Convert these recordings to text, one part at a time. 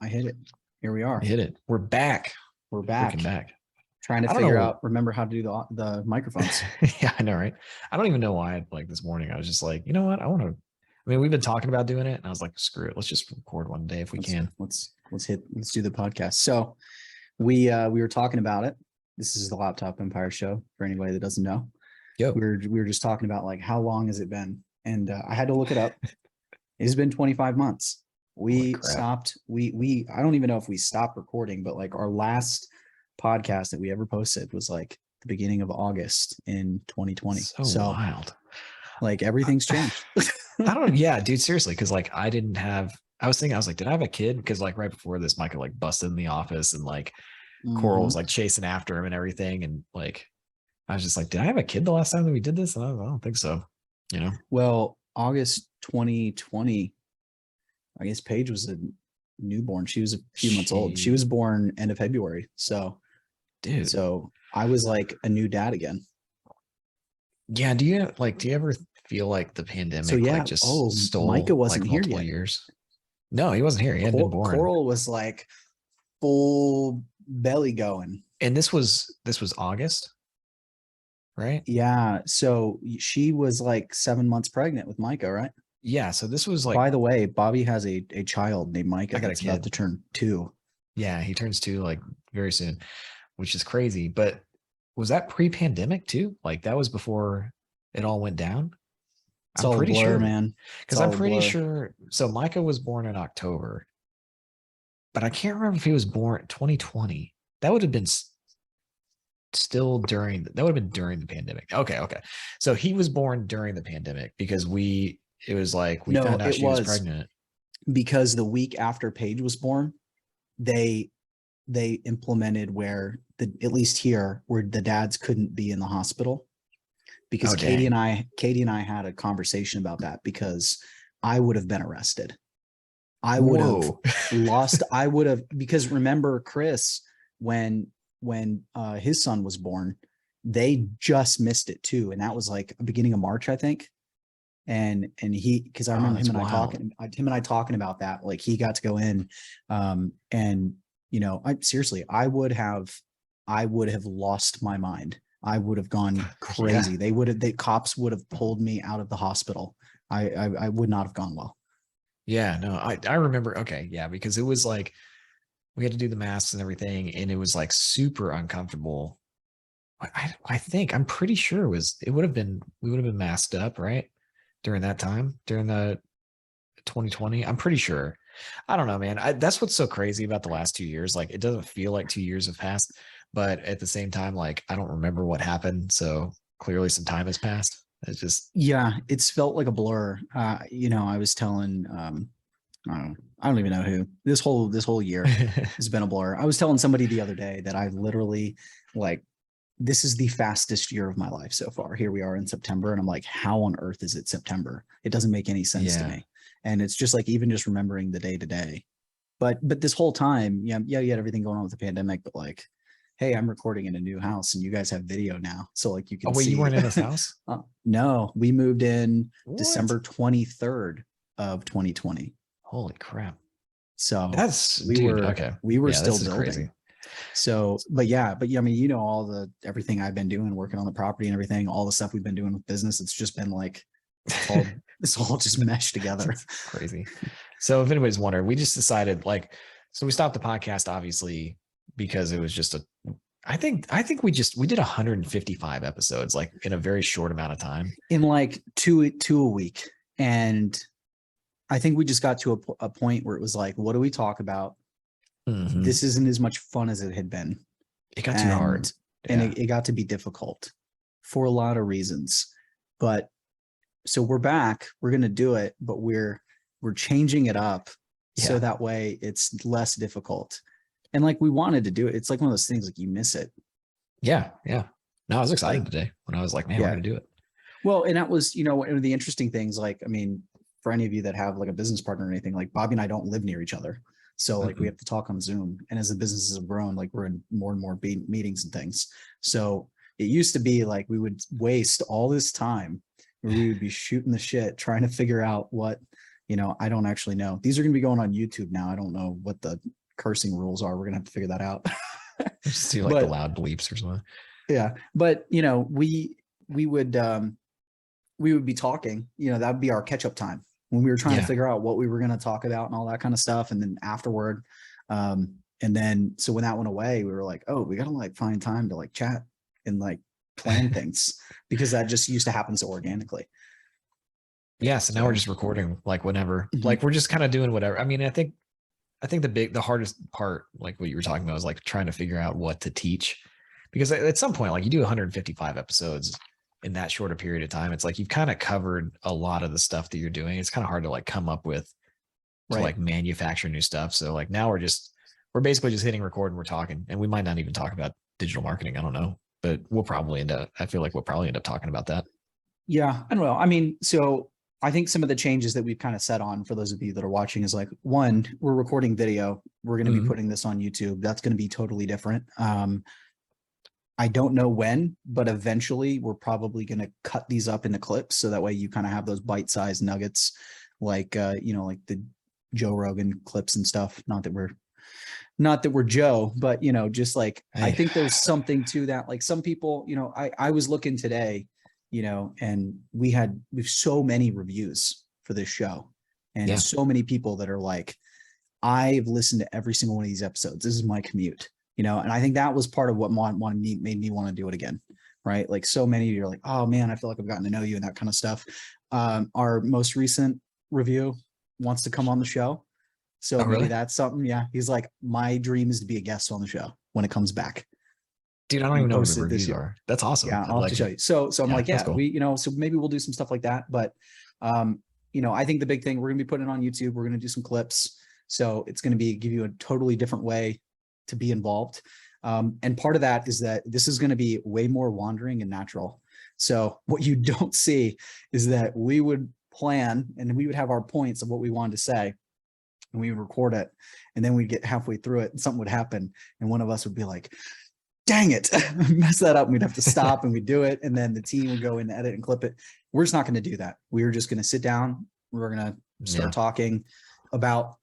I hit it. Here we are. Hit it. We're back. We're back. Freaking back. Trying to figure out, remember how to do the microphones. Yeah, I know, right? I don't even know why. Like this morning, I was just like, you know what? I mean, we've been talking about doing it, and I was like, screw it. Let's just record one day if we can. Let's do the podcast. So we were talking about it. This is the Laptop Empire Show for anybody that doesn't know. Yep. We were just talking about like how long has it been, and I had to look it up. It has been 25 months. We stopped. We I don't even know if we stopped recording, but like our last podcast that we ever posted was like the beginning of August in 2020. So wild. Like everything's changed. Yeah, dude, seriously. Cause like I was like, did I have a kid? Because like right before this, Micah like busted in the office and like Coral was like chasing after him and everything. And like, I was just like, did I have a kid the last time that we did this? And I don't think so, you know? Well, August 2020, I guess Paige was a newborn. She was a few months old. She was born end of February. So, dude, so I was like a new dad again. Yeah. Do you ever feel like the pandemic like just stole Micah wasn't like here multiple yet. years? No, he wasn't here. He hadn't been born. Coral was like full belly going. And this was August, right? Yeah. So she was like 7 months pregnant with Micah, right? Yeah. So this was like, by the way, Bobby has a child named Micah that's about to turn 2. Yeah, he turns 2 like very soon, which is crazy. But was that pre-pandemic too? Like that was before it all went down? It's all pretty sure, man. Because I'm pretty sure. So Micah was born in October, but I can't remember if he was born 2020. That would have been during the pandemic. Okay. So he was born during the pandemic because we found out she was pregnant. Because the week after Paige was born, they implemented where at least here where the dads couldn't be in the hospital. Because Katie and I had a conversation about that because I would have been arrested. I would have lost. I would have, because remember Chris, when his son was born, they just missed it too. And that was like beginning of March, I think. And he, because I remember him and I talking about that, like he got to go in. And you know, I would have lost my mind. I would have gone crazy. Yeah. The cops would have pulled me out of the hospital. I would not have gone well. Yeah, no, I remember. Okay. Yeah. Because it was like, we had to do the masks and everything. And it was like super uncomfortable. I'm pretty sure we would have been masked up, right? During that time, during the 2020, I'm pretty sure. I don't know, man. That's what's so crazy about the last 2 years. Like, it doesn't feel like 2 years have passed, but at the same time, like, I don't remember what happened. So clearly some time has passed. It's just, yeah, it's felt like a blur. You know, I was telling, I don't even know who. This whole year has been a blur. I was telling somebody the other day that I literally, like, this is the fastest year of my life so far. Here we are in September, and I'm like, how on earth is it September? It doesn't make any sense to me. And it's just like, even just remembering the day to day. But this whole time, you had everything going on with the pandemic, but like, hey, I'm recording in a new house and you guys have video now. So like you can see. You weren't in this house? No, we moved in December 23rd of 2020. Holy crap. So we were still building. Crazy. So, but I mean, you know, everything I've been doing, working on the property and everything, all the stuff we've been doing with business, it's just been like, it's all just meshed together. Crazy. So if anybody's wondering, we just decided so we stopped the podcast, obviously, because it was just I think we did 155 episodes, like in a very short amount of time, in like two a week. And I think we just got to a point where it was like, what do we talk about? Mm-hmm. This isn't as much fun as it had been. It got too hard. Yeah. And it got to be difficult for a lot of reasons. But so we're back, we're going to do it, but we're changing it up so that way it's less difficult. And like, we wanted to do it. It's like one of those things, like you miss it. Yeah. Yeah. No, I was excited today when I was like, man, we're going to do it. Well, and that was, you know, one of the interesting things, like, I mean, for any of you that have like a business partner or anything, like Bobby and I don't live near each other. So like we have to talk on Zoom, and as the businesses have grown, like we're in more and more meetings and things. So it used to be like we would waste all this time where we would be shooting the shit, trying to figure out what, I don't actually know. These are going to be going on YouTube now. I don't know what the cursing rules are. We're going to have to figure that out. Just do like the loud bleeps or something. Yeah. But, we would be talking, that would be our catch up time when we were trying to figure out what we were going to talk about and all that kind of stuff. And then afterward, and then, so when that went away, we were like, oh, we got to like find time to like chat and like plan things, because that just used to happen so organically. Yeah. So now we're just recording like whenever, like we're just kind of doing whatever. I mean, I think the hardest part, like what you were talking about, is like trying to figure out what to teach, because at some point, like you do 155 episodes in that short a period of time. It's like you've kind of covered a lot of the stuff that you're doing. It's kind of hard to like come up with to like manufacture new stuff. So like now we're basically just hitting record and we're talking, and we might not even talk about digital marketing. I don't know, but I feel like we'll probably end up talking about that. Yeah, I don't know. I mean, so I think some of the changes that we've kind of set on for those of you that are watching is like, one, we're recording video. We're going to be putting this on YouTube. That's going to be totally different. I don't know when, but eventually we're probably going to cut these up into clips. So that way you kind of have those bite-sized nuggets, like, like the Joe Rogan clips and stuff. Not that we're Joe, but, just like, I think there's something to that. Like some people, I was looking today, and we've so many reviews for this show, and so many people that are like, I've listened to every single one of these episodes. This is my commute, and I think that was part of what made me want to do it again. Right. Like so many of you are like, oh man, I feel like I've gotten to know you and that kind of stuff. Our most recent review wants to come on the show. So maybe that's something. Yeah. He's like, my dream is to be a guest on the show when it comes back. Dude, I don't even know what the reviews are. That's awesome. Yeah, I'll have to show you. So I'm like, yeah, cool. So maybe we'll do some stuff like that. But, I think the big thing, we're going to be putting it on YouTube. We're going to do some clips. So it's going to give you a totally different way to be involved. And part of that is that this is going to be way more wandering and natural. So what you don't see is that we would plan and we would have our points of what we wanted to say, and we would record it. And then we'd get halfway through it and something would happen. And one of us would be like, dang it, mess that up. And we'd have to stop and we'd do it. And then the team would go in and edit and clip it. We're just not going to do that. We're just going to sit down. We're going to start talking about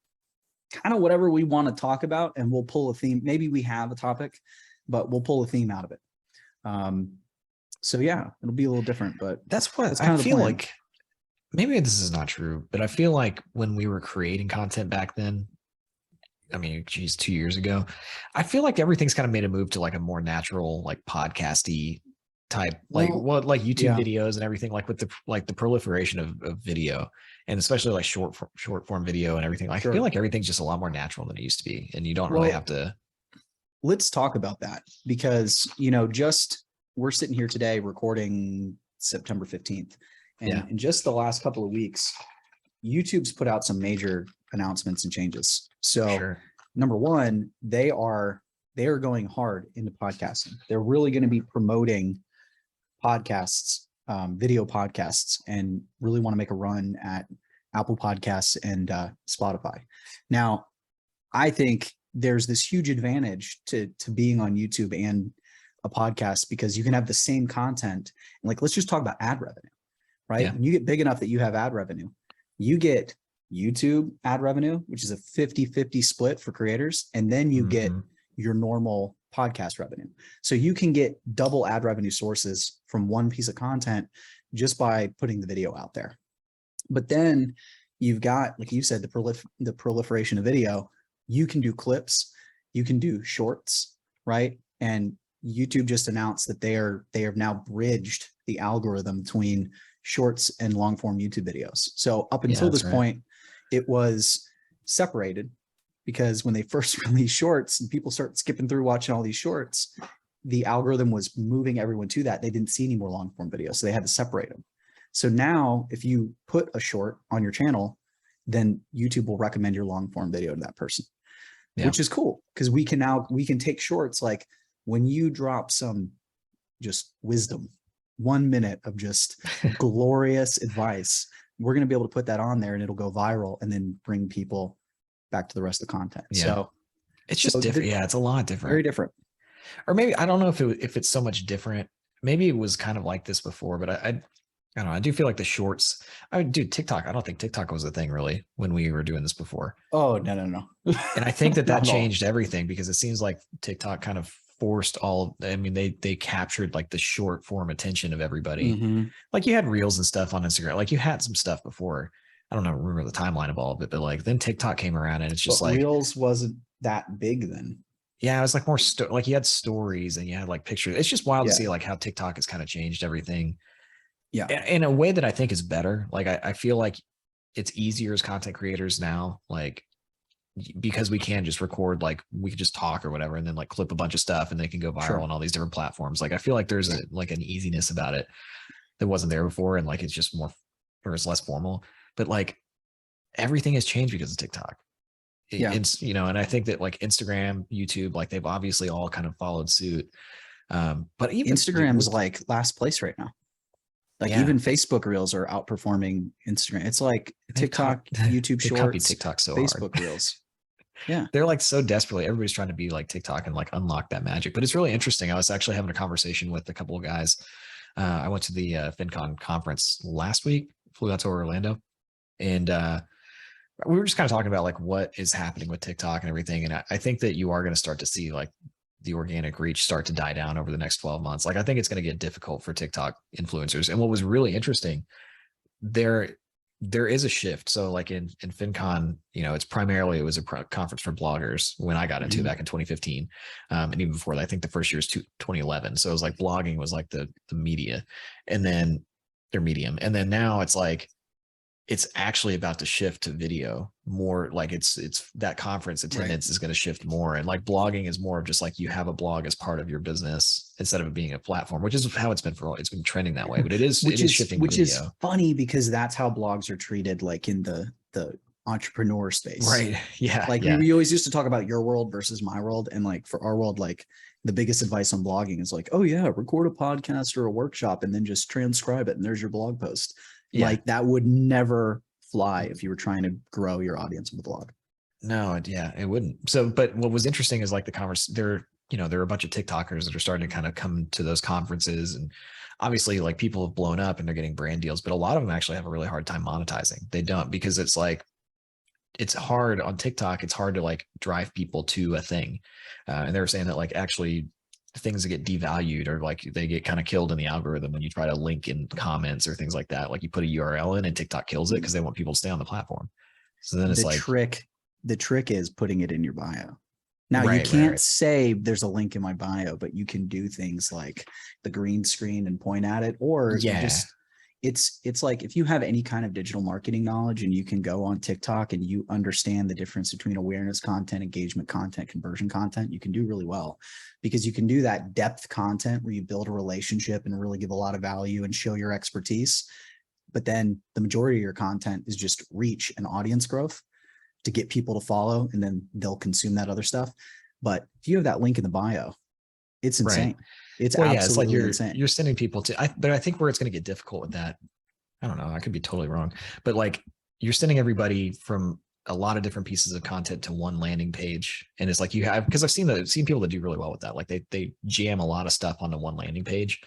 kind of whatever we want to talk about. And we'll pull a theme. Maybe we have a topic, but we'll pull a theme out of it. So yeah, it'll be a little different, but that's what I feel like. Maybe this is not true, but I feel like when we were creating content back then, I mean, geez, 2 years ago, I feel like everything's kind of made a move to like a more natural, like podcasty type, like YouTube videos and everything, like with the proliferation of video, and especially like short form video and everything. I feel like everything's just a lot more natural than it used to be, and you don't really have to. Let's talk about that, because we're sitting here today recording September 15th, and in just the last couple of weeks, YouTube's put out some major announcements and changes. So number one, they are going hard into podcasting. They're really going to be promoting podcasts, video podcasts, and really want to make a run at Apple Podcasts and Spotify. Now, I think there's this huge advantage to being on YouTube and a podcast, because you can have the same content. And like, let's just talk about ad revenue, right? Yeah. When you get big enough that you have ad revenue, you get YouTube ad revenue, which is a 50-50 split for creators. And then you get your normal podcast revenue. So you can get double ad revenue sources from one piece of content just by putting the video out there. But then you've got, like you said, the proliferation of video. You can do clips, you can do shorts, right? And YouTube just announced that they have now bridged the algorithm between shorts and long form YouTube videos. So up until this point, it was separated, because when they first released shorts and people start skipping through watching all these shorts, the algorithm was moving everyone to that. They didn't see any more long form videos, so they had to separate them. So now if you put a short on your channel, then YouTube will recommend your long form video to that person, which is cool, because we can take shorts. Like when you drop some just wisdom, 1 minute of just glorious advice, we're going to be able to put that on there and it'll go viral and then bring people back to the rest of the content. So it's just different. Yeah, it's a lot different. Very different. Or maybe, I don't know if it's so much different. Maybe it was kind of like this before, but I I don't know. I do feel like the shorts. I would do TikTok. I don't think TikTok was a thing really when we were doing this before. Oh, no. And I think that Not at all. changed everything because it seems like TikTok kind of forced all. I mean, they captured like the short form attention of everybody. Mhm. Like you had reels and stuff on Instagram. Like you had some stuff before. I don't know, remember the timeline of all of it, but like then TikTok came around and it's just But like Reels wasn't that big then. yeah, it was like more like you had stories and you had like pictures. It's just wild Yeah. to see like how TikTok has kind of changed everything. Yeah. In a way that I think is better. Like I feel like it's easier as content creators now, like because we can just record, like we could just talk or whatever, and then like clip a bunch of stuff and they can go viral Sure. on all these different platforms. Like I feel like there's a like an easiness about it that wasn't there before, and like it's just more or it's less formal. But like everything has changed because of TikTok. Yeah. It's and I think that like Instagram, YouTube, like they've obviously all kind of followed suit. But even Instagram's like last place right now. Like Yeah. even Facebook Reels are outperforming Instagram. It's like TikTok, YouTube they copy Shorts, TikTok so Facebook hard. Reels. Yeah. They're like so desperately, everybody's trying to be like TikTok and like unlock that magic. But it's really interesting. I was actually having a conversation with a couple of guys. I went to the FinCon conference last week, flew out to Orlando, and we were just kind of talking about like what is happening with TikTok and everything. And I think that you are going to start to see like the organic reach start to die down over the next 12 months. Like I think it's going to get difficult for TikTok influencers. And what was really interesting, there is a shift. So like in FinCon, it's primarily, it was a conference for bloggers when I got into back in 2015. And even before that, I think the first year was 2011. So it was like blogging was like the media and then their medium. And then now it's like, it's actually about to shift to video more. Like it's that conference attendance is going to shift more. And like blogging is more of just like you have a blog as part of your business instead of it being a platform, which is how it's been it's been trending that way, but it is shifting. Which is funny because that's how blogs are treated like in the entrepreneur space. Right. Yeah. Like we always used to talk about your world versus my world. And like for our world, like the biggest advice on blogging is like, oh yeah, record a podcast or a workshop and then just transcribe it. And there's your blog post. Yeah. Like that would never fly if you were trying to grow your audience with a blog. No, yeah, it wouldn't. So, but what was interesting is like the conference there are a bunch of TikTokers that are starting to kind of come to those conferences, and obviously like people have blown up and they're getting brand deals, but a lot of them actually have a really hard time monetizing. They don't, because it's like, it's hard on TikTok. It's hard to like drive people to a thing. And they were saying that like actually things that get devalued or like they get kind of killed in the algorithm when you try to link in comments or things like that. Like you put a URL in and TikTok kills it because they want people to stay on the platform. So then it's the trick is putting it in your bio. Now you can't say there's a link in my bio, but you can do things like the green screen and point at it, or it's like if you have any kind of digital marketing knowledge and you can go on TikTok and you understand the difference between awareness content, engagement content, conversion content, you can do really well, because you can do that depth content where you build a relationship and really give a lot of value and show your expertise. But then the majority of your content is just reach and audience growth to get people to follow, and then they'll consume that other stuff. But if you have that link in the bio, it's insane. It's absolutely insane. You're sending people to, but I think where it's going to get difficult with that, I don't know, I could be totally wrong, but like you're sending everybody from a lot of different pieces of content to one landing page. And it's like you have, because I've seen people that do really well with that. Like they jam a lot of stuff onto one landing page.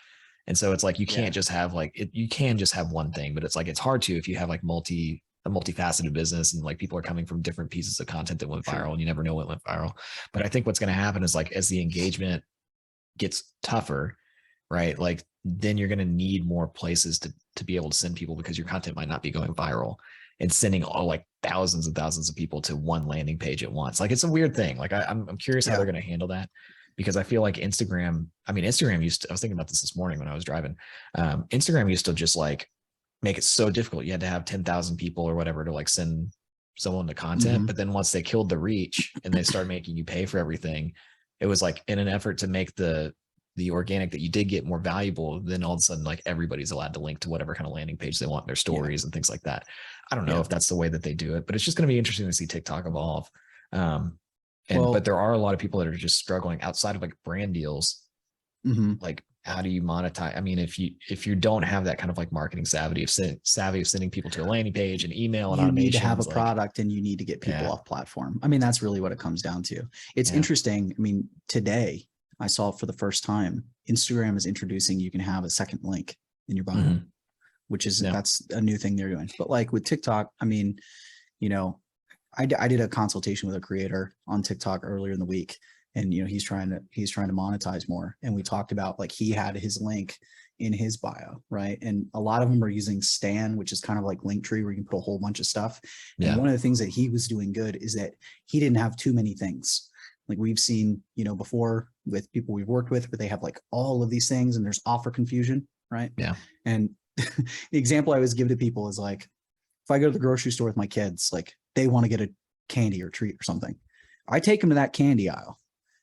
And so it's like, you can't just have like, you can just have one thing, but it's like, it's hard to, if you have like a multifaceted business and like people are coming from different pieces of content that went viral and you never know what went viral. But I think what's going to happen is like, as the engagement gets tougher, right? Like then you're going to need more places to be able to send people, because your content might not be going viral, and sending all like thousands and thousands of people to one landing page at once. Like it's a weird thing. Like I'm curious how they're going to handle that, because I feel like Instagram used to, I was thinking about this morning when I was driving. Instagram used to just like make it so difficult. You had to have 10,000 people or whatever to like send someone the content. But then once they killed the reach and they started making you pay for everything, it was like in an effort to make the organic that you did get more valuable, then all of a sudden like everybody's allowed to link to whatever kind of landing page they want in their stories and things like that. I don't know if that's the way that they do it, but it's just going to be interesting to see TikTok evolve. But there are a lot of people that are just struggling outside of like brand deals. Like how do you monetize? I mean, if you don't have that kind of like marketing savvy of sending people to a landing page and email and automation, you need to have a product and you need to get people off platform. I mean, that's really what it comes down to. It's interesting. I mean, today I saw for the first time, Instagram is introducing, you can have a second link in your bio. which is that's a new thing they're doing. But like with TikTok, I mean, you know, I did a consultation with a creator on TikTok earlier in the week, and you know he's trying to monetize more, and we talked about like he had his link in his bio, right? And a lot of them are using Stan, which is kind of like Linktree, where you can put a whole bunch of stuff. And one of the things that he was doing good is that he didn't have too many things. Like we've seen, you know, before with people we've worked with, where they have like all of these things and there's offer confusion, right? Yeah. And the example I always give to people is like, if I go to the grocery store with my kids, like they want to get a candy or treat or something, I take them to that candy aisle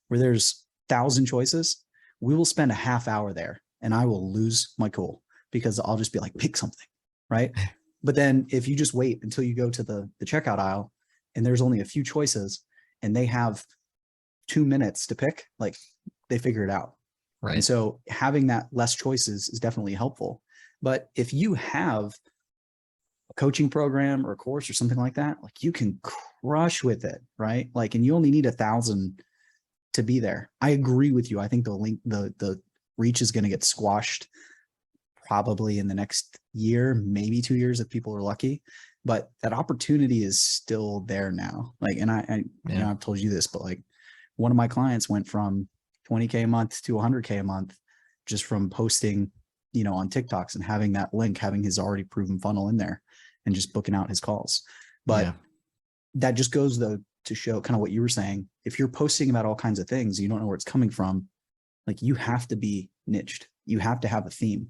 where there's 1,000 choices. We will spend a half hour there and I will lose my cool because I'll just be like, pick something, right? But then if you just wait until you go to the checkout aisle and there's only a few choices and they have 2 minutes to pick, like they figure it out. Right. And so having that less choices is definitely helpful. But if you have a coaching program or a course or something like that, like you can crush with it, right? Like, and you only need 1,000 to be there. I agree with you. I think the reach is going to get squashed probably in the next year, maybe 2 years if people are lucky, but that opportunity is still there now. Like, and I you know, I've told you this, but like one of my clients went from 20K a month to 100K a month just from posting, you know, on TikToks and having that link, having his already proven funnel in there and just booking out his calls. But that just goes though to show kind of what you were saying. If you're posting about all kinds of things, you don't know where it's coming from. Like you have to be niched. You have to have a theme.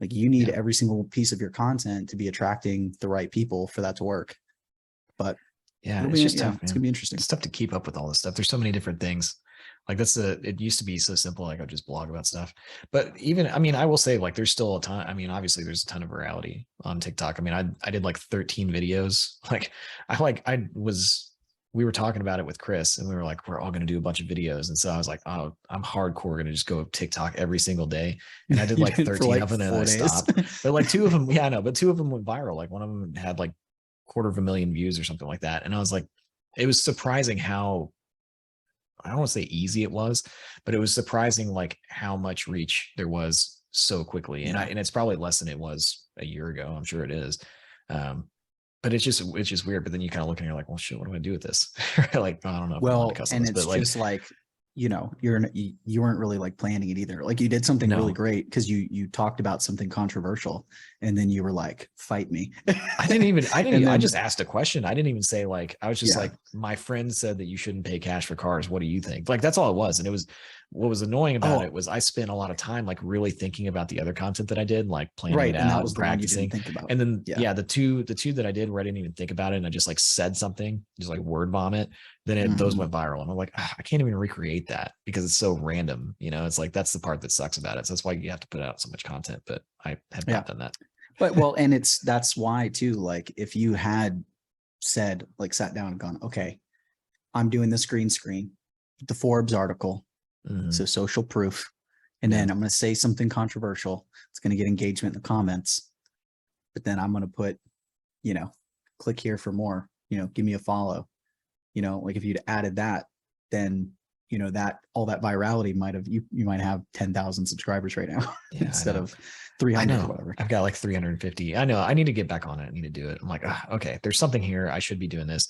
Like you need every single piece of your content to be attracting the right people for that to work. But it's just tough. It's gonna be interesting. It's tough to keep up with all this stuff. There's so many different things. Like it used to be so simple. Like I just blog about stuff, but even, I mean, I will say like, there's still a ton. I mean, obviously there's a ton of virality on TikTok. I mean, I did like 13 videos. Like we were talking about it with Chris and we were like, we're all going to do a bunch of videos. And so I was like, oh, I'm hardcore going to just go TikTok every single day. And I did like 13 like of them and I stopped. But like 2 of them, I know, but 2 of them went viral. Like one of them had like 250,000 views or something like that. And I was like, it was surprising how, I don't want to say easy it was, but it was surprising like how much reach there was so quickly. And and it's probably less than it was a year ago. I'm sure it is. But it's just weird. But then you kind of look and you're like, well, shit, what do I do with this? Like, I don't know. Well, and it's just like, you know, you weren't really like planning it either. Like you did something really great because you talked about something controversial and then you were like, fight me. I just asked a question. I didn't even say like, I was just like, my friend said that you shouldn't pay cash for cars. What do you think? Like, that's all it was. And it was, what was annoying about it was I spent a lot of time like really thinking about the other content that I did, like planning it out, that was practicing. Think about. And then the two that I did where I didn't even think about it and I just like said something, just like word vomit, then those went viral. And I'm like, I can't even recreate that because it's so random. You know, it's like that's the part that sucks about it. So that's why you have to put out so much content. But I have not done that. But well, and that's why too, like if you had said, like sat down and gone, okay, I'm doing this green screen, the Forbes article. So social proof. And then I'm going to say something controversial. It's going to get engagement in the comments, but then I'm going to put, you know, click here for more, you know, give me a follow, you know, like if you'd added that, then, you know, that all that virality might have, you might have 10,000 subscribers right now instead of 300 or whatever. I've got like 350. I know I need to get back on it. I need to do it. I'm like, okay, there's something here. I should be doing this.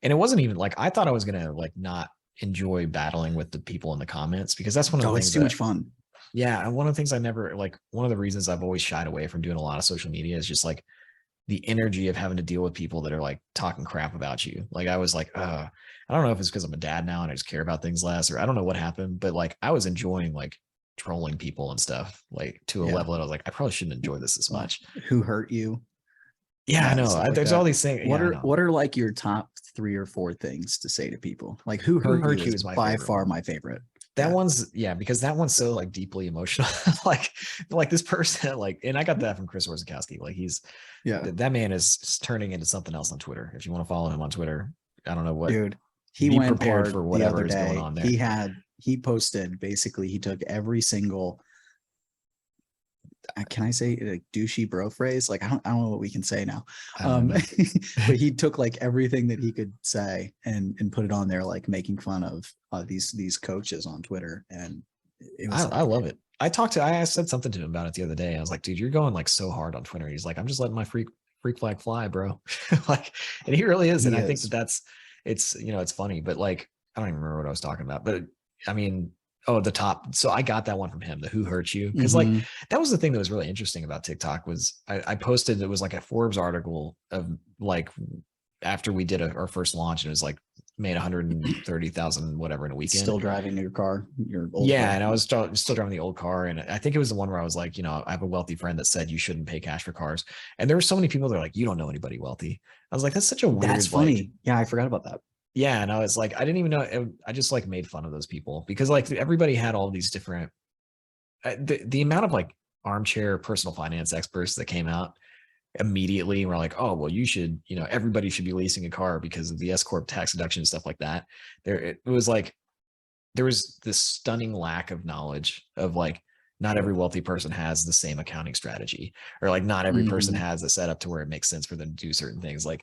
And it wasn't even like, I thought I was going to like not enjoy battling with the people in the comments because that's one of the things. It's too much fun. Yeah. And one of the things I never like, one of the reasons I've always shied away from doing a lot of social media is just like the energy of having to deal with people that are like talking crap about you. Like I was like, I don't know if it's because I'm a dad now and I just care about things less, or I don't know what happened, but like I was enjoying like trolling people and stuff like to a level that I was like, I probably shouldn't enjoy this as much. Who hurt you? Yeah, I know. There's all these things. What are like your top 3 or 4 things to say to people? Like who hurt you is by far my favorite. That one's because that one's so like deeply emotional. like this person, like, and I got that from Chris Orzechowski. Like that man is turning into something else on Twitter. If you want to follow him on Twitter, I don't know what. Dude, he went prepared for whatever is going on there. He posted basically he took every single, can I say like douchey bro phrase? Like I don't know what we can say now. But he took like everything that he could say and put it on there, like making fun of these coaches on Twitter. And It was I like, love it. I said something to him about it the other day. I was like, dude, you're going like so hard on Twitter. He's like, I'm just letting my freak flag fly, bro. Like, and he really is. And he I think that is. that's, it's, it's funny, but like, I don't even remember what I was talking about, but I mean, oh, the top. So I got that one from him, the Who Hurt You. Cause like, Hmm. that was the thing that was really interesting about TikTok was I posted, it was like a Forbes article of like, after we did our first launch, and it was like made 130,000 whatever in a weekend. Still driving your car, your old Yeah, car. and I was still driving the old car, and I think it was the one where I was like, I have a wealthy friend that said you shouldn't pay cash for cars, and there were so many people that are like, you don't know anybody wealthy. I was like, that's such a That's weird like, funny. Yeah, I forgot about that. yeah, and I was like, I didn't even know. I just like made fun of those people because like everybody had all these different, the amount of like armchair personal finance experts that came out immediately and were like, oh, well, you should, everybody should be leasing a car because of the S corp tax deduction and stuff like that. It was like there was this stunning lack of knowledge of like not every wealthy person has the same accounting strategy, or like not every person Hmm. has a setup to where it makes sense for them to do certain things. Like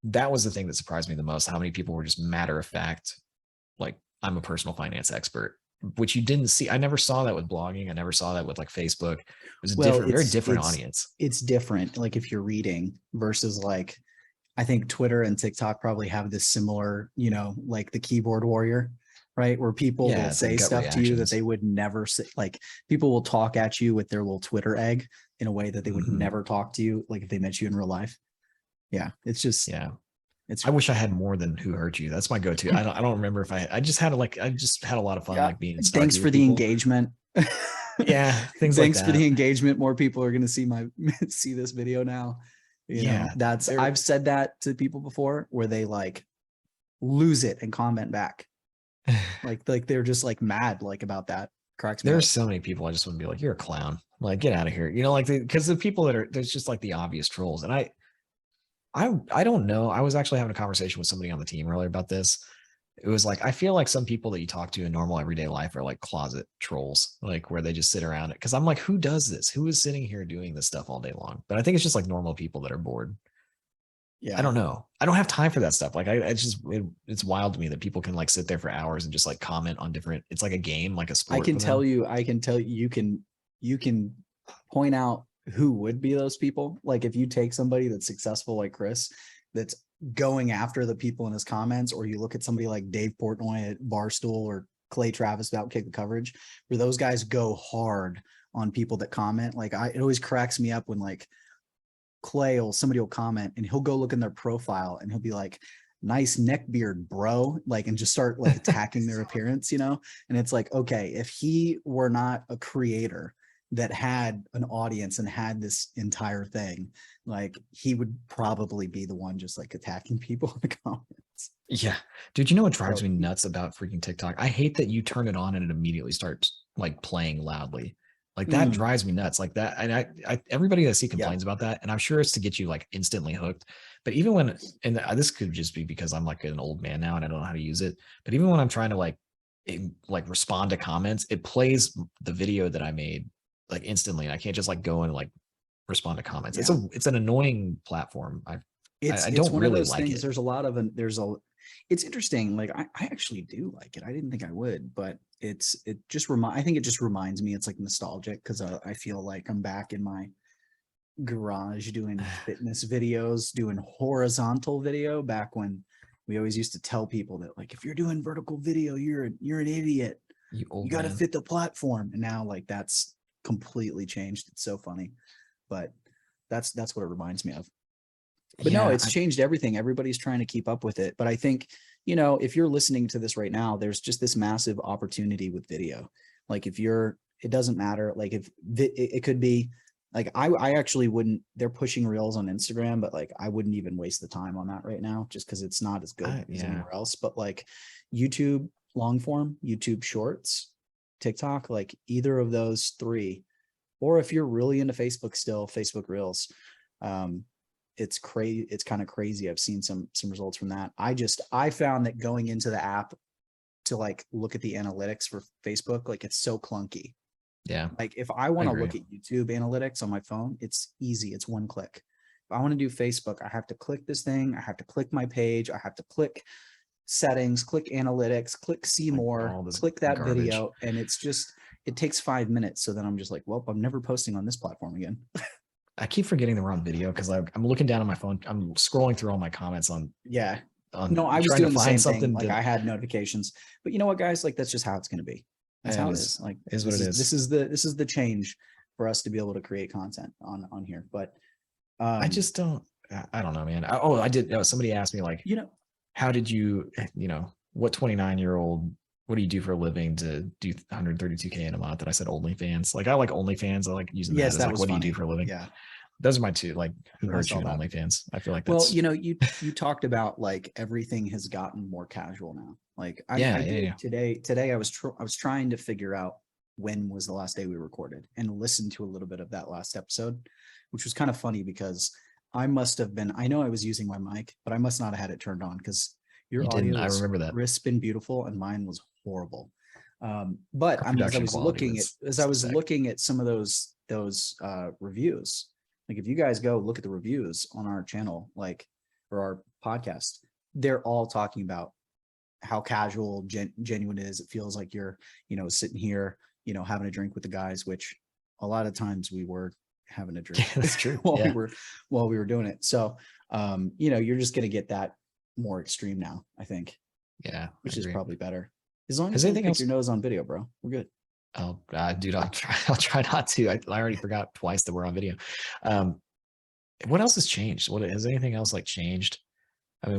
that was the thing that surprised me the most, how many people were just matter of fact, like, I'm a personal finance expert, which you didn't see. I never saw that with blogging. I never saw that with like Facebook. It was a Well, different, very different audience. it's different. Like if you're reading versus like, I think Twitter and TikTok probably have this similar, like the keyboard warrior, right? Where people will Yeah, it's like say gut stuff to you that reactions. they would never say. Like people will talk at you with their little Twitter egg in a way that they would Mhm. never talk to you, like if they met you in real life. Yeah, Yeah. it's I wish I had more than Who Hurt You. That's my go-to. I don't remember if I just had like, I just had a lot of fun yeah. like being Thanks snarky for with the people. engagement. Yeah, things like Thanks for that. the engagement. More people are going to see this video now. Yeah, That's there I've said that to people before where they like lose it and comment back. Like they're just like mad like about that. Cracks me there's up. so many people I just want to be like, you're a clown. Like, get out of here. Like because the people that are there's just like the obvious trolls. And I don't know. I was actually having a conversation with somebody on the team earlier about this. It was like I feel like some people that you talk to in normal everyday life are like closet trolls, like where they just sit around it. Because I'm like, who does this? Who is sitting here doing this stuff all day long? But I think it's just like normal people that are bored. I Yeah. don't know. I don't have time for that stuff. Like it's wild to me that people can like sit there for hours and just like comment on different. It's like a game, like a sport for them. I can tell you, you can point out who would be those people. Like if you take somebody that's successful like Chris, that's going after the people in his comments, or you look at somebody like Dave Portnoy at Barstool or Clay Travis about Kick the Coverage, where those guys go hard on people that comment. Like it always cracks me up when like somebody will comment and he'll go look in their profile and he'll be like, nice neck beard, bro. Like, and just start like attacking their appearance, And it's like, okay, if he were not a creator that had an audience and had this entire thing, like he would probably be the one just like attacking people in the comments. Yeah. Dude, you know what drives So me nuts about freaking TikTok? I hate that you turn it on and it immediately starts like playing loudly. Like that drives me nuts. Like that. And everybody I see yeah, complains about that. And I'm sure it's to get you like instantly hooked. But even when, and this could just be because I'm like an old man now and I don't know how to use it. But even when I'm trying to like respond to comments, it plays the video that I made like instantly. And I can't just like go and like respond to comments. yeah. It's an annoying platform. I It's don't one of really those like things. it. It's interesting. Like I actually do like it. I didn't think I would, but I think it just reminds me, it's like nostalgic because I feel like I'm back in my garage doing fitness videos, doing horizontal video back when we always used to tell people that like, if you're doing vertical video, you're an idiot. You You old got to man. fit the platform. And now like that's completely changed. It's so funny, but that's what it reminds me of. But no, Yeah, it's changed everything. Everybody's trying to keep up with it. But I think, if you're listening to this right now, there's just this massive opportunity with video. Like it doesn't matter. Like if it could be like, I actually wouldn't, they're pushing reels on Instagram, but like, I wouldn't even waste the time on that right now, just because it's not as good as yeah. anywhere else. But like YouTube long form, YouTube shorts, TikTok, like either of those three, or if you're really into Facebook still, Facebook reels, um, it's crazy. It's kind of crazy. I've seen some results from that. I found that going into the app to like look at the analytics for Facebook, like it's so clunky. Yeah, Like if I I want to agree. look at YouTube analytics on my phone, it's easy. It's one click. If I want to do Facebook, I have to click this thing. I have to click my page. I have to click settings, click analytics, click see Like, more, all this click that garbage. video. And it's just, it takes 5 minutes. So then I'm just like, well, I'm never posting on this platform again. I keep forgetting that we're on video because I'm looking down on my phone. I'm scrolling through all my comments on Yeah. on No, I was trying to doing the find same thing. something Like to, I had notifications, but you know what, guys, like that's just how it's going to be. That's Yeah, how it it is. is. Like Is what it is. This is the change for us to be able to create content on here. But I just don't. I don't know, man. I did. Somebody asked me like, you know, how did you, what 29-year-old, what do you do for a living to do 132K in a month? And I said OnlyFans. Like I like OnlyFans. I like using that yes, as that like, was what do you funny. do for a living? Yeah, Those are my two. Like, who I hurt saw you in that. OnlyFans? I feel like Well, that's you talked about like everything has gotten more casual now. Like yeah, I yeah, did yeah. today I was trying to figure out when was the last day we recorded and listen to a little bit of that last episode, which was kind of funny because I must have been, I know I was using my mic, but I must not have had it turned on because your You didn't. audio I was remember that. crisp and beautiful and mine was horrible. But Our I mean, production quality was as I was sick. looking at some of those reviews, like if you guys go look at the reviews on our channel, like or our podcast, they're all talking about how casual, genuine it is. It feels like you're, sitting here, having a drink with the guys, which a lot of times we were having a drink Yeah, that's true. while Yeah. we were doing it. So, you're just going to get that more extreme now, I think, Yeah. which I is agree. probably better. As long Has as you don't anything pick else- your nose on video, bro, we're good. Oh, dude, I'll try not to. I already forgot twice that we're on video. What else has changed? What has anything else like changed? I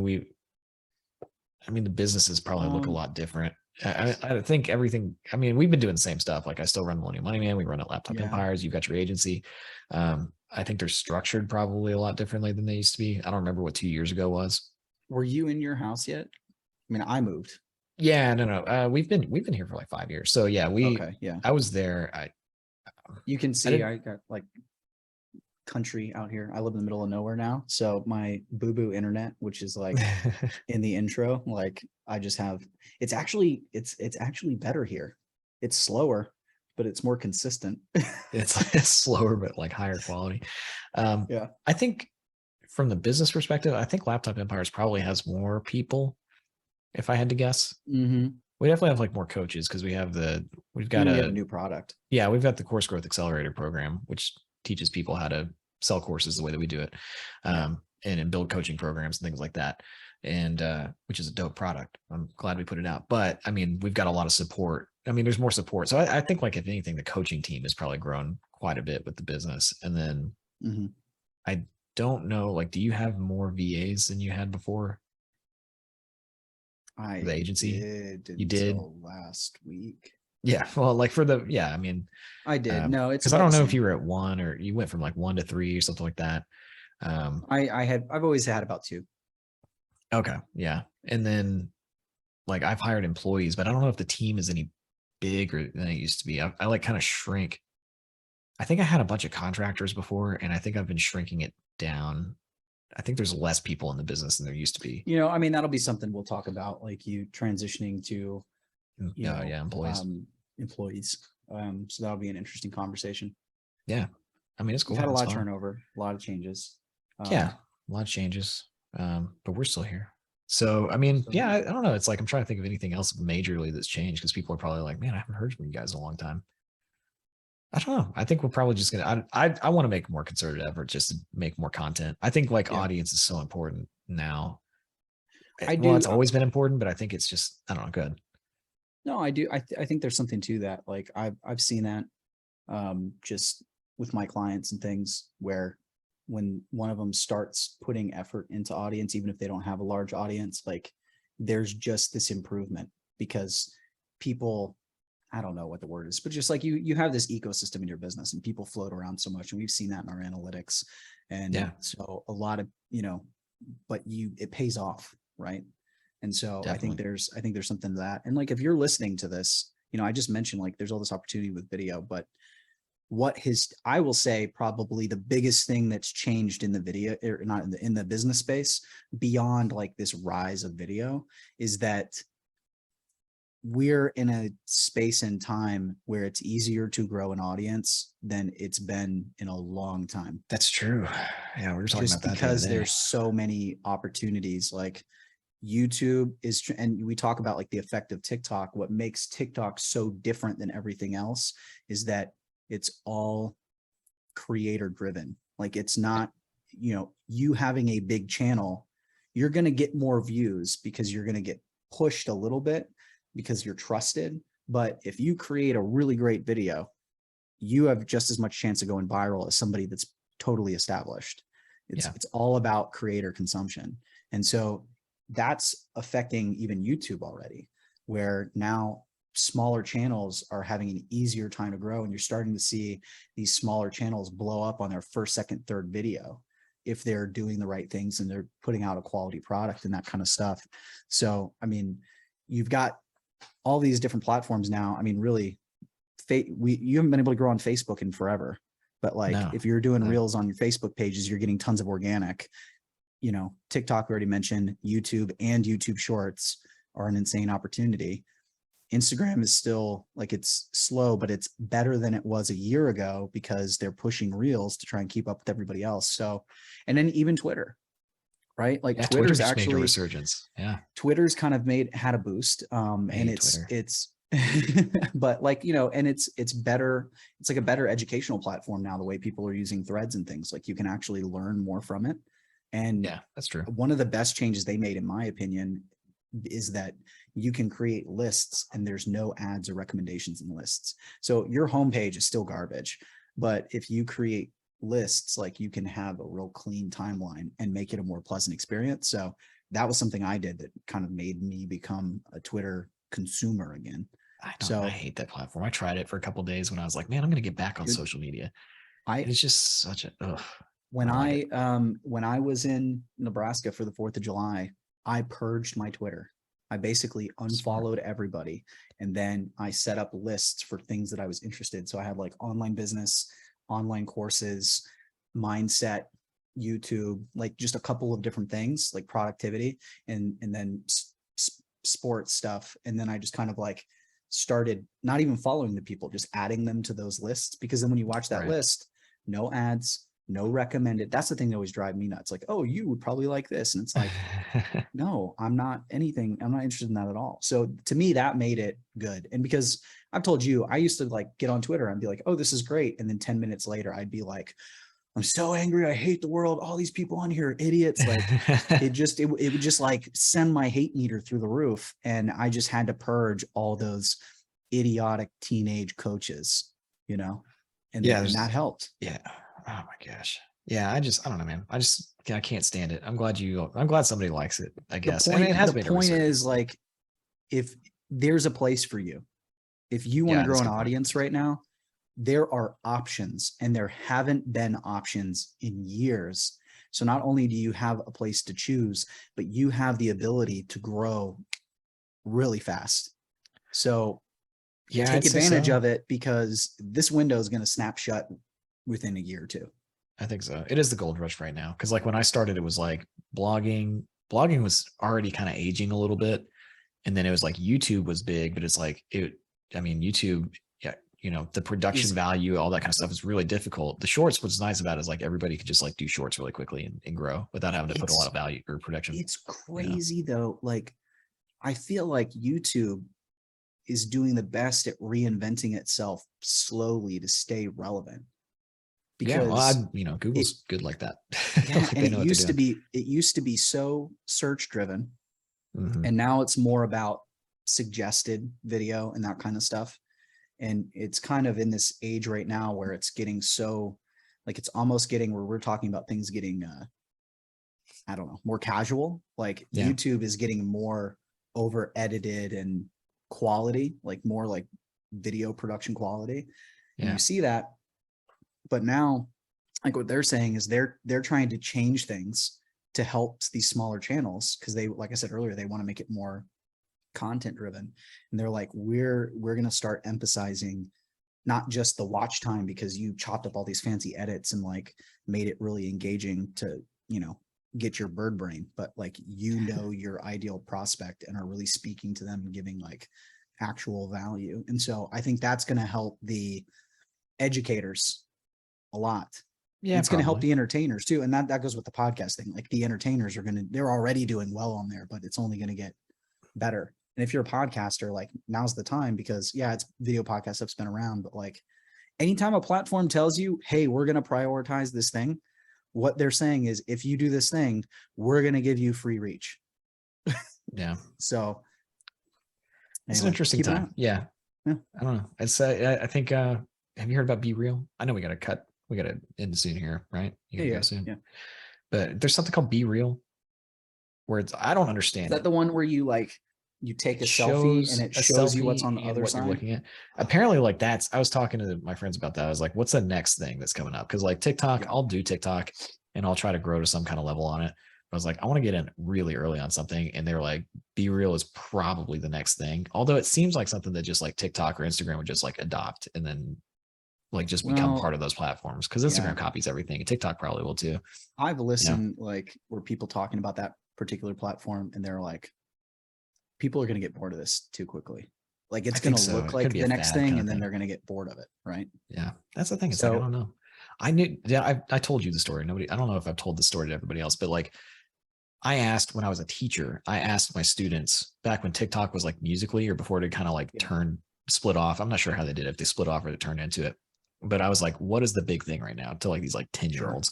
mean, the businesses probably look a lot different. I think everything. I mean, we've been doing the same stuff. Like I still run Millennial Money Man. We run at Laptop Yeah. Empires. You've got your agency. I think they're structured probably a lot differently than they used to be. I don't remember what 2 years ago was. Were you in your house yet? I mean, I moved. Yeah, no. We've been here for like 5 years. So yeah, Okay, yeah. I was there. You can see didn't- I got like country out here. I live in the middle of nowhere now. So my boo-boo internet, which is like in the intro, like I just have it's actually better here. It's slower, but it's more consistent. it's slower but like higher quality. Yeah. I think from the business perspective, I think Laptop Empires probably has more people, if I had to guess. Mm-hmm. We definitely have like more coaches because we've got We have a new product. Yeah, we've got the Course Growth Accelerator program, which teaches people how to sell courses the way that we do it, and build coaching programs and things like that. And which is a dope product. I'm glad we put it out. But I mean, we've got a lot of support. I mean, there's more support. So I think like if anything, the coaching team has probably grown quite a bit with the business. And then I don't know, like, do you have more VAs than you had before? The agency? You did last week. Yeah. Well, like I mean, I did. No, it's because I don't know if you were at 1 or you went from like 1 to 3 or something like that. I've always had about 2. Okay. Yeah. And then like I've hired employees, but I don't know if the team is any bigger than it used to be. I like kind of shrink. I think I had a bunch of contractors before, and I think I've been shrinking it down. I think there's less people in the business than there used to be. I mean, that'll be something we'll talk about, like you transitioning to, employees. So that'll be an interesting conversation. Yeah. I mean, it's cool. We've had a lot of turnover, a lot of changes. Yeah. A lot of changes. But we're still here. So, I mean, yeah, I don't know. It's like, I'm trying to think of anything else majorly that's changed because people are probably like, man, I haven't heard from you guys in a long time. I don't know. I think we're probably just going to, I want to make more concerted effort just to make more content. I think like audience is so important now. It's always been important, but I think it's just, I don't know, good. No, I do. I think there's something to that. Like I've seen that just with my clients and things where when one of them starts putting effort into audience, even if they don't have a large audience, like there's just this improvement because people, I don't know what the word is, but just like you have this ecosystem in your business and people float around so much. And we've seen that in our analytics. And so a lot of, but it pays off. Right. And so Definitely. I think there's something to that. And like, if you're listening to this, I just mentioned like, there's all this opportunity with video, but I will say probably the biggest thing that's changed in the video or not in the business space beyond like this rise of video is that we're in a space and time where it's easier to grow an audience than it's been in a long time. That's true. Yeah. We were talking about that because there's so many opportunities. Like, YouTube is, and we talk about like the effect of TikTok. What makes TikTok so different than everything else is that it's all creator driven. Like it's not, you having a big channel, you're going to get more views because you're going to get pushed a little bit because you're trusted. But if you create a really great video, you have just as much chance of going viral as somebody that's totally established. It's all about creator consumption. And so that's affecting even YouTube already, where now smaller channels are having an easier time to grow. And you're starting to see these smaller channels blow up on their first, second, third video if they're doing the right things and they're putting out a quality product and that kind of stuff. So, I mean, you've got all these different platforms now. I mean, really, you haven't been able to grow on Facebook in forever, but like if you're doing reels on your Facebook pages, you're getting tons of organic. TikTok, we already mentioned, YouTube and YouTube Shorts are an insane opportunity. Instagram is still like, it's slow, but it's better than it was a year ago because they're pushing reels to try and keep up with everybody else. So, and then even Twitter, right? Like Twitter's actually made a resurgence. Yeah. Twitter's kind of had a boost. And it's, but like, and it's better. It's like a better educational platform now, the way people are using threads and things. Like you can actually learn more from it. And yeah, that's true. One of the best changes they made, in my opinion, is that you can create lists and there's no ads or recommendations in lists. So your homepage is still garbage, but if you create lists, like you can have a real clean timeline and make it a more pleasant experience. So that was something I did that kind of made me become a Twitter consumer again. I hate that platform. I tried it for a couple of days when I was like, man, I'm going to get back on social media. It's just such a, when I was in Nebraska for the 4th of July, I purged my Twitter. I basically unfollowed everybody. And then I set up lists for things that I was interested in. So I had like online business, online courses, mindset, YouTube, like just a couple of different things like productivity and then sports stuff. And then I just kind of like started not even following the people, just adding them to those lists. Because then when you watch that list, no ads, no recommended. That's the thing that always drives me nuts. Like, oh, you would probably like this. And it's like, no, I'm not interested in that at all. So to me, that made it good. And because I've told you, I used to like get on Twitter and be like, oh, this is great. And then 10 minutes later, I'd be like, I'm so angry. I hate the world. All these people on here are idiots. Like it would just like send my hate meter through the roof. And I just had to purge all those idiotic teenage coaches, and that helped. Yeah. Oh my gosh. Yeah. I don't know, man. I can't stand it. I'm glad somebody likes it, I guess. The point is like, if there's a place for you, if you want to grow an audience right now, there are options, and there haven't been options in years. So not only do you have a place to choose, but you have the ability to grow really fast. So take advantage of it, because this window is going to snap shut within a year or two. I think so. It is the gold rush right now. Cause like when I started, it was like blogging was already kind of aging a little bit. And then it was like YouTube was big, but it's like YouTube, the production value, all that kind of stuff is really difficult. The shorts, what's nice about it is like everybody could just like do shorts really quickly and grow without having to put a lot of value or production. It's crazy though. Like I feel like YouTube is doing the best at reinventing itself slowly to stay relevant. Because Google's good like that. Yeah, and it used to be so search driven, and now it's more about suggested video and that kind of stuff. And it's kind of in this age right now where it's getting so like, it's almost getting where we're talking about things getting I don't know, more casual. Like YouTube is getting more over edited and quality, like more like video production quality. And you see that. But now, like what they're saying is they're trying to change things to help these smaller channels, because they, like I said earlier, they want to make it more content driven. And they're like, we're going to start emphasizing not just the watch time, because you chopped up all these fancy edits and like made it really engaging to, get your bird brain, but like, your ideal prospect and are really speaking to them and giving like actual value. And so I think that's going to help the educators a lot, Yeah, it's going to help probably. the entertainers too. And that goes with the podcast thing. Like the entertainers they're already doing well on there, but it's only going to get better. And if you're a podcaster, like now's the time, because yeah, it's video podcast stuff's been around, but like anytime a platform tells you, hey, we're going to prioritize this thing, what they're saying is, if you do this thing, we're going to give you free reach. Yeah. So It's an anyway, interesting keep it time. on. Yeah. Yeah. I don't know. It's I think have you heard about Be Real? I know we gotta cut, we gotta end soon here, right? You gotta Yeah, go soon. yeah. But there's something called Be Real where it's I don't Is understand that it. the one where you like you take a selfie and it A shows you what's on the selfie and other what you're side? looking at. Apparently, like that's I was talking to my friends about that. I was like, what's the next thing that's coming up? Because like TikTok, Yeah. I'll do TikTok and I'll try to grow to some kind of level on it. But I was like, I want to get in really early on something. And they were like, Be Real is probably the next thing. Although it seems like something that just like TikTok or Instagram would just like adopt and then like just become part of those platforms, because Instagram copies everything and TikTok probably will too. I've listened like where people talking about that particular platform and they're like, people are going to get bored of this too quickly. Like it's going to look like the next thing and then they're going to get bored of it. Right. Yeah. That's the thing. It's like, I don't know. I knew, yeah, I told you the story. I don't know if I've told the story to everybody else, but like I asked when I was a teacher, I asked my students back when TikTok was like Musically or before it kind of like split off. I'm not sure how they did it, if they split off or they turned into it. But I was like, what is the big thing right now to like these like 10-year-olds?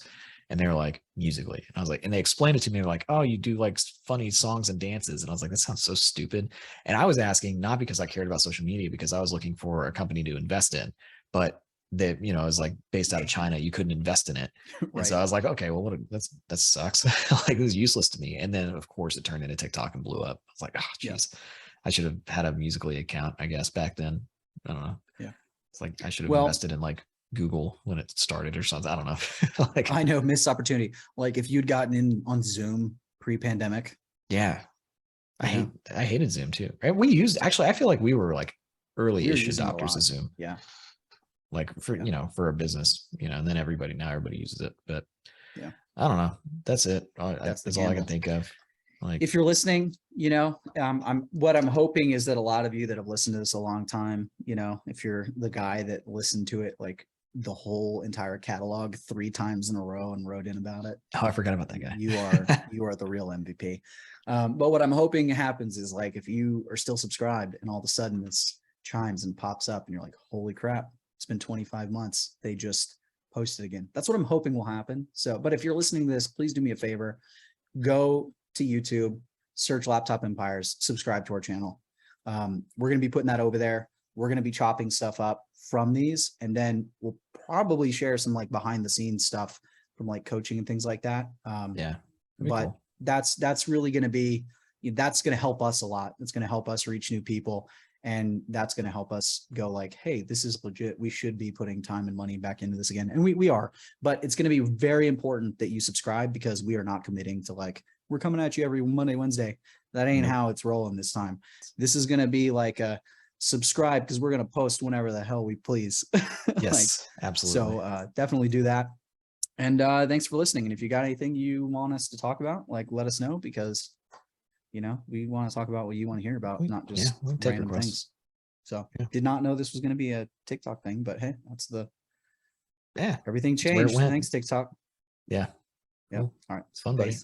And they were like, Musically. And I was like, and they explained it to me. They're like, oh, you do like funny songs and dances. And I was like, that sounds so stupid. And I was asking not because I cared about social media, because I was looking for a company to invest in, but that, you know, is like based out of China. You couldn't invest in it. And so I was like, okay, well, that sucks. Like it was useless to me. And then of course it turned into TikTok and blew up. I was like, oh geez, I should have had a Musically account, I guess, back then. I don't know. Yeah. It's like I should have invested in like Google when it started or something. I don't know. Like I know, missed opportunity. Like if you'd gotten in on Zoom pre-pandemic. Yeah. I hated Zoom too. And we used, actually, I feel like we were like early-ish adopters of Zoom. Yeah. Like for, you know, for a business, you know, and then everybody uses it, but yeah, I don't know. That's it. That's all I can think of. Like, if you're listening, you know, what I'm hoping is that a lot of you that have listened to this a long time, you know, if you're the guy that listened to it, like the whole entire catalog 3 times in a row and wrote in about it. Oh, I forgot about that guy. You are the real MVP. But what I'm hoping happens is like, if you are still subscribed and all of a sudden this chimes and pops up and you're like, holy crap, it's been 25 months. They just posted again. That's what I'm hoping will happen. So, but if you're listening to this, please do me a favor, go to YouTube, search Laptop Empires, subscribe to our channel. We're going to be putting that over there. We're going to be chopping stuff up from these, and then we'll probably share some like behind the scenes stuff from like coaching and things like that. But cool. That's really going to be, that's going to help us a lot. It's going to help us reach new people. And that's going to help us go like, hey, this is legit. We should be putting time and money back into this again. And we are, but it's going to be very important that you subscribe, because we are not committing to like, we're coming at you every Monday, Wednesday. That ain't how it's rolling this time. This is going to be like a subscribe, because we're going to post whenever the hell we please. Yes, absolutely. So definitely do that. And thanks for listening. And if you got anything you want us to talk about, like let us know, because you know, we want to talk about what you want to hear about, not just random things. So did not know this was going to be a TikTok thing, but hey, that's everything changed. Thanks, TikTok. Yeah. Yeah. All right. It's fun, buddy.